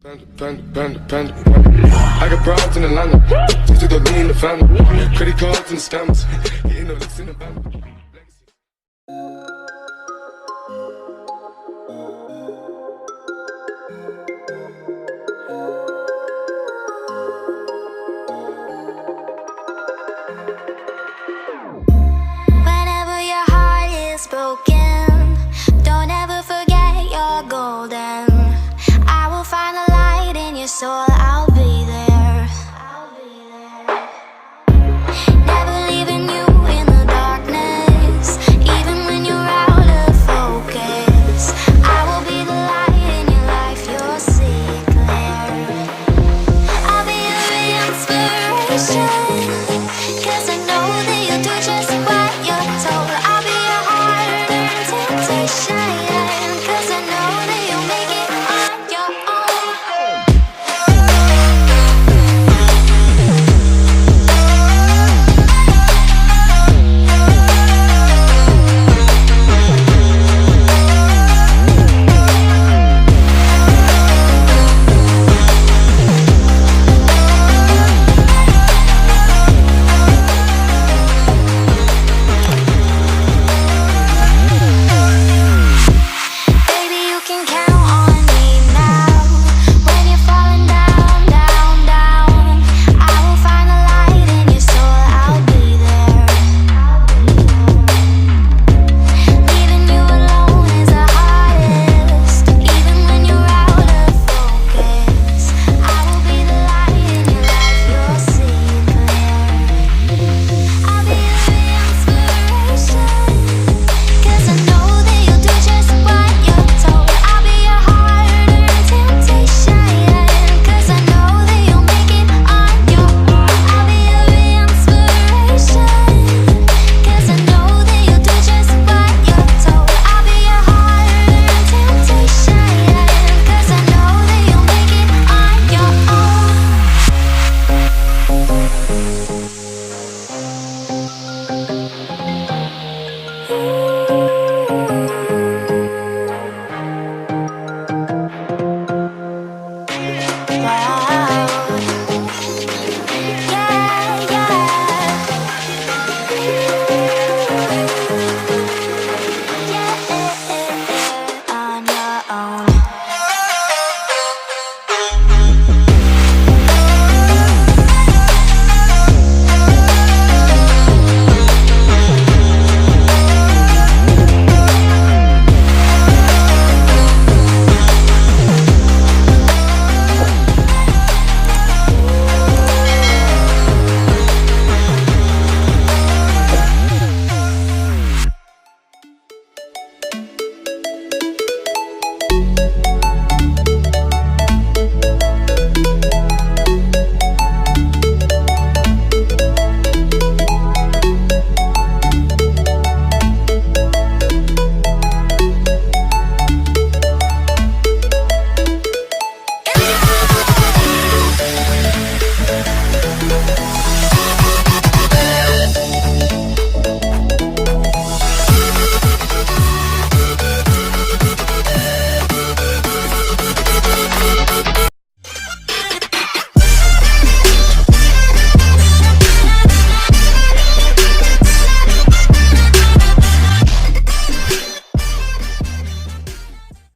Panda. I got broads in Atlanta. Just to go lean in the family. Credit cards and stamps. Getting no licks in the band. Whenever your heart is broken, don't ever forget you're golden. I will find the light in your soul.